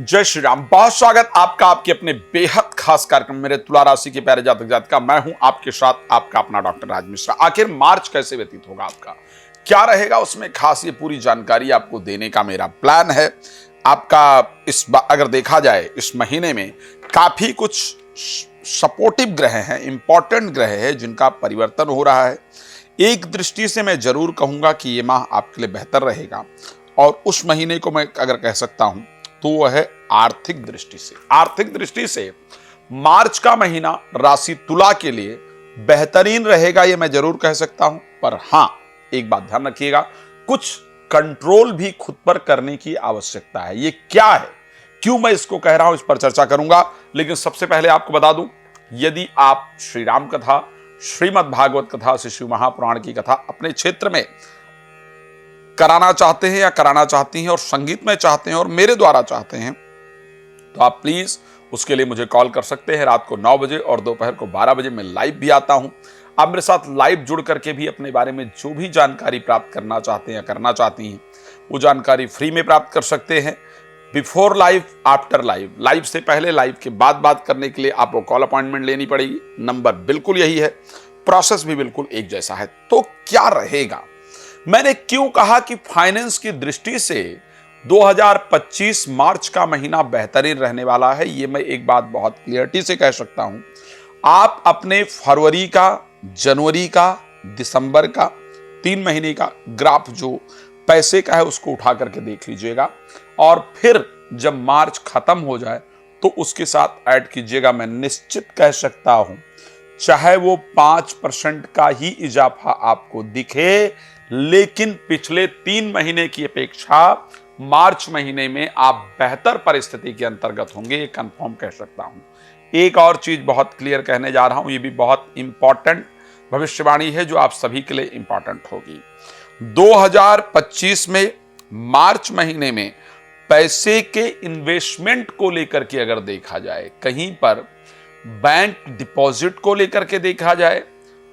जय श्री राम। बहुत स्वागत आपका आपके अपने बेहद खास कार्यक्रम मेरे तुला राशि के प्यारे जातक जातिका। मैं हूं आपके साथ आपका अपना डॉक्टर राज मिश्रा। आखिर मार्च कैसे व्यतीत होगा आपका, क्या रहेगा उसमें खास, ये पूरी जानकारी आपको देने का मेरा प्लान है। आपका अगर देखा जाए इस महीने में काफी कुछ सपोर्टिव ग्रह हैं, इंपॉर्टेंट ग्रह हैं जिनका परिवर्तन हो रहा है। एक दृष्टि से मैं जरूर कहूंगा कि ये माह आपके लिए बेहतर रहेगा, और उस महीने को मैं अगर कह सकता हूं तो वह है आर्थिक दृष्टि से। आर्थिक दृष्टि से मार्च का महीना राशि तुला के लिए बेहतरीन रहेगा, यह मैं जरूर कह सकता हूं। पर हां, एक बात ध्यान रखिएगा, कुछ कंट्रोल भी खुद पर करने की आवश्यकता है। ये क्या है, क्यों मैं इसको कह रहा हूं, इस पर चर्चा करूंगा। लेकिन सबसे पहले आपको बता दूं, यदि आप श्री राम कथा, श्रीमद् भागवत कथा, श्री शिव महापुराण की कथा अपने क्षेत्र में कराना चाहते हैं या कराना चाहती हैं और संगीत में चाहते हैं और मेरे द्वारा चाहते हैं, तो आप प्लीज उसके लिए मुझे कॉल कर सकते हैं। रात को 9 बजे और दोपहर को 12 बजे मैं लाइव भी आता हूं। आप मेरे साथ लाइव जुड़ करके भी अपने बारे में जो भी जानकारी प्राप्त करना चाहते हैं या करना चाहती हैं, वो जानकारी फ्री में प्राप्त कर सकते हैं। Before live, after live, live से पहले, लाइव के बाद बात करने के लिए आपको कॉल अपॉइंटमेंट लेनी पड़ेगी। नंबर बिल्कुल यही है, प्रोसेस भी बिल्कुल एक जैसा है। तो क्या रहेगा, मैंने क्यों कहा कि फाइनेंस की दृष्टि से 2025 मार्च का महीना बेहतरीन रहने वाला है, ये मैं एक बात बहुत क्लियरिटी से कह सकता हूं। आप अपने फरवरी का, जनवरी का, दिसंबर का 3 महीने का ग्राफ जो पैसे का है उसको उठा करके देख लीजिएगा, और फिर जब मार्च खत्म हो जाए तो उसके साथ ऐड कीजिएगा। मैं निश्चित कह सकता हूं, चाहे वो 5% का ही इजाफा आपको दिखे, लेकिन पिछले 3 महीने की अपेक्षा मार्च महीने में आप बेहतर परिस्थिति के अंतर्गत होंगे, ये कंफर्म कह सकता हूं। एक और चीज बहुत क्लियर कहने जा रहा हूं, ये भी बहुत इंपॉर्टेंट भविष्यवाणी है जो आप सभी के लिए इंपॉर्टेंट होगी। 2025 में मार्च महीने में पैसे के इन्वेस्टमेंट को लेकर के अगर देखा जाए, कहीं पर बैंक डिपॉजिट को लेकर के देखा जाए,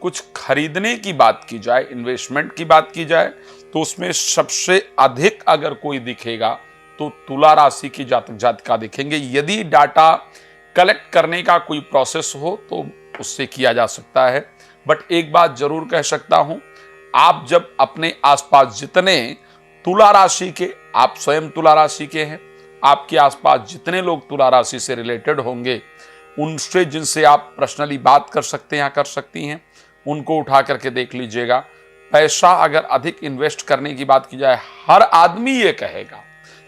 कुछ खरीदने की बात की जाए, इन्वेस्टमेंट की बात की जाए, तो उसमें सबसे अधिक अगर कोई दिखेगा तो तुला राशि की जातक जातिका दिखेंगे। यदि डाटा कलेक्ट करने का कोई प्रोसेस हो तो उससे किया जा सकता है। बट एक बात जरूर कह सकता हूं, आप जब अपने आसपास जितने तुला राशि के, आप स्वयं तुला राशि के हैं, आपके आसपास जितने लोग तुला राशि से रिलेटेड होंगे, उनसे जिनसे आप पर्सनली बात कर सकते हैं या कर सकती हैं, उनको उठा करके देख लीजिएगा। पैसा अगर अधिक इन्वेस्ट करने की बात की जाए, हर आदमी ये कहेगा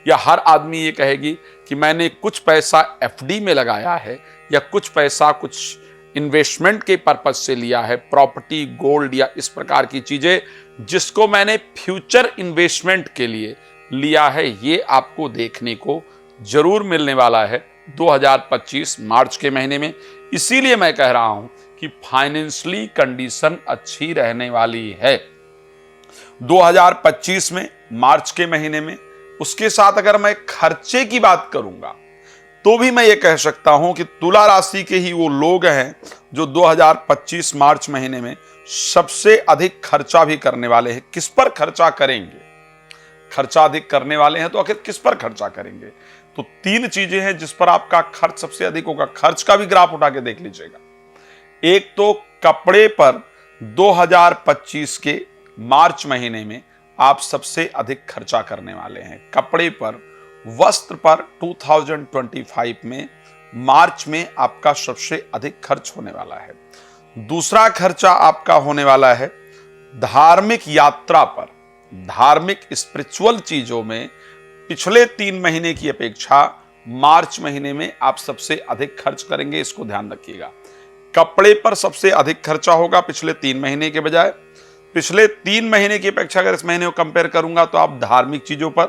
या हर आदमी ये कहेगी कि मैंने कुछ पैसा एफडी में लगाया है या कुछ पैसा कुछ इन्वेस्टमेंट के पर्पज से लिया है, प्रॉपर्टी, गोल्ड या इस प्रकार की चीजें जिसको मैंने फ्यूचर इन्वेस्टमेंट के लिए लिया है। ये आपको देखने को जरूर मिलने वाला है 2025 मार्च के महीने में। इसीलिए मैं कह रहा हूं कि फाइनेंशियली कंडीशन अच्छी रहने वाली है 2025 में, मार्च के महीने में। उसके साथ अगर मैं खर्चे की बात करूंगा तो भी मैं ये कह सकता हूं कि तुला राशि के ही वो लोग हैं जो 2025 मार्च महीने में सबसे अधिक खर्चा भी करने वाले हैं। किस पर खर्चा करेंगे, खर्चा अधिक करने वाले हैं तो आखिर किस पर खर्चा करेंगे? तो 3 चीजें हैं जिस पर आपका खर्च सबसे अधिक होगा। खर्च का भी ग्राफ उठा के देख लीजिएगा। एक तो कपड़े पर 2025 के मार्च महीने में आप सबसे अधिक खर्चा करने वाले हैं। कपड़े पर, वस्त्र पर 2025 में मार्च में आपका सबसे अधिक खर्च होने वाला है। दूसरा खर्चा आपका होने वाला है धार्मिक यात्रा पर। धार्मिक स्पिरिचुअल चीजों में पिछले 3 महीने की अपेक्षा मार्च महीने में आप सबसे अधिक खर्च करेंगे, इसको ध्यान रखिएगा। कपड़े पर सबसे अधिक खर्चा होगा पिछले 3 महीने के बजाय। पिछले 3 महीने की अपेक्षा अगर इस महीने को कंपेयर करूंगा तो आप धार्मिक चीजों पर,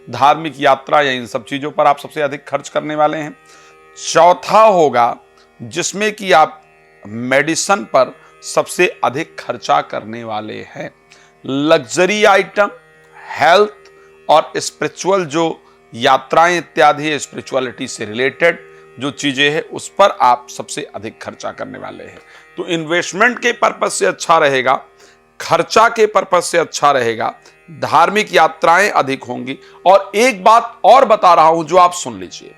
धार्मिक यात्रा या इन सब चीजों पर आप सबसे अधिक खर्च करने वाले हैं। चौथा होगा जिसमें कि आप मेडिसिन पर सबसे अधिक खर्चा करने वाले हैं। लग्जरी आइटम, हेल्थ और स्पिरिचुअल जो यात्राएं इत्यादि, स्पिरिचुअलिटी से रिलेटेड जो चीजें हैं उस पर आप सबसे अधिक खर्चा करने वाले हैं। तो इन्वेस्टमेंट के पर्पज से अच्छा रहेगा, खर्चा के पर्पज से अच्छा रहेगा, धार्मिक यात्राएं अधिक होंगी। और एक बात और बता रहा हूं जो आप सुन लीजिए,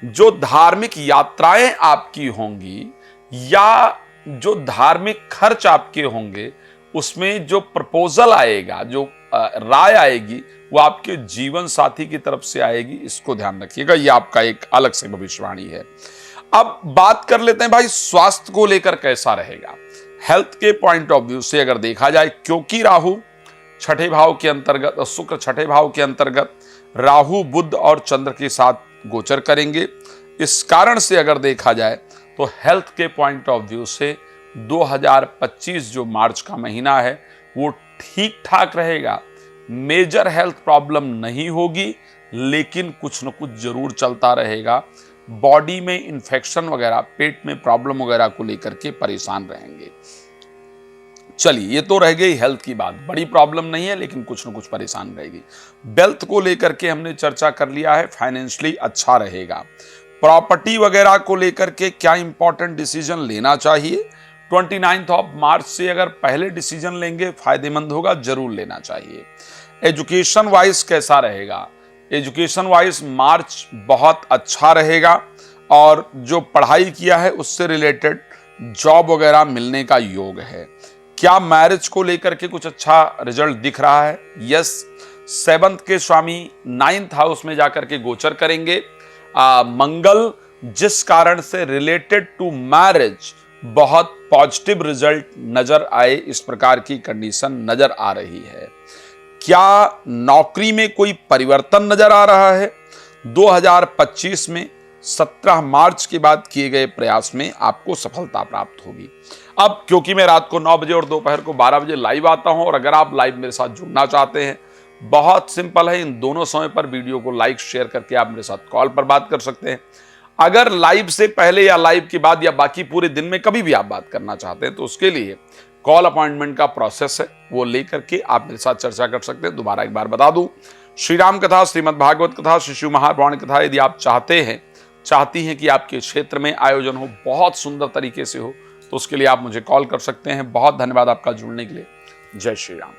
जो धार्मिक यात्राएं आपकी होंगी या जो धार्मिक खर्च आपके होंगे, उसमें जो प्रपोजल आएगा, जो राय आएगी, वो आपके जीवन साथी की तरफ से आएगी। इसको ध्यान रखिएगा, ये आपका एक अलग से भविष्यवाणी है। अब बात कर लेते हैं भाई स्वास्थ्य को लेकर कैसा रहेगा। हेल्थ के पॉइंट ऑफ व्यू से अगर देखा जाए, क्योंकि राहु छठे भाव के अंतर्गत, शुक्र छठे भाव के अंतर्गत राहु बुध और चंद्र के साथ गोचर करेंगे, इस कारण से अगर देखा जाए तो हेल्थ के पॉइंट ऑफ व्यू से 2025 जो मार्च का महीना है वो ठीक ठाक रहेगा। मेजर हेल्थ प्रॉब्लम नहीं होगी, लेकिन कुछ न कुछ जरूर चलता रहेगा। बॉडी में इन्फेक्शन वगैरह, पेट में प्रॉब्लम वगैरह को लेकर के परेशान रहेंगे। चलिए, ये तो रह गई हेल्थ की बात, बड़ी प्रॉब्लम नहीं है लेकिन कुछ न कुछ परेशान रहेगी। वेल्थ को लेकर के हमने चर्चा कर लिया है, फाइनेंशियली अच्छा रहेगा। प्रॉपर्टी वगैरह को लेकर के क्या इंपॉर्टेंट डिसीजन लेना चाहिए, 29 ऑफ मार्च से अगर पहले डिसीजन लेंगे फायदेमंद होगा, जरूर लेना चाहिए। एजुकेशन वाइज कैसा रहेगा, एजुकेशन वाइज मार्च बहुत अच्छा रहेगा और जो पढ़ाई किया है उससे रिलेटेड जॉब वगैरह मिलने का योग है। क्या मैरिज को लेकर के कुछ अच्छा रिजल्ट दिख रहा है? यस, 7th के स्वामी 9th हाउस में जाकर के गोचर करेंगे मंगल, जिस कारण से रिलेटेड टू मैरिज बहुत पॉजिटिव रिजल्ट नजर आए, इस प्रकार की कंडीशन नजर आ रही है। क्या नौकरी में कोई परिवर्तन नजर आ रहा है? 2025 में 17 मार्च के बाद किए गए प्रयास में आपको सफलता प्राप्त होगी। अब क्योंकि मैं रात को 9 बजे और दोपहर को 12 बजे लाइव आता हूं, और अगर आप लाइव मेरे साथ जुड़ना चाहते हैं, बहुत सिंपल है, इन दोनों समय पर वीडियो को लाइक शेयर करके आप मेरे साथ कॉल पर बात कर सकते हैं। अगर लाइव से पहले या लाइव के बाद या बाकी पूरे दिन में कभी भी आप बात करना चाहते हैं, तो उसके लिए कॉल अपॉइंटमेंट का प्रोसेस है, वो लेकर के आप मेरे साथ चर्चा कर सकते हैं। दोबारा एक बार बता दूं, श्री राम कथा, श्रीमद् भागवत कथा, शिशु महापुराण कथा यदि आप चाहती हैं कि आपके क्षेत्र में आयोजन हो, बहुत सुंदर तरीके से हो, तो उसके लिए आप मुझे कॉल कर सकते हैं। बहुत धन्यवाद आपका जुड़ने के लिए। जय श्री राम।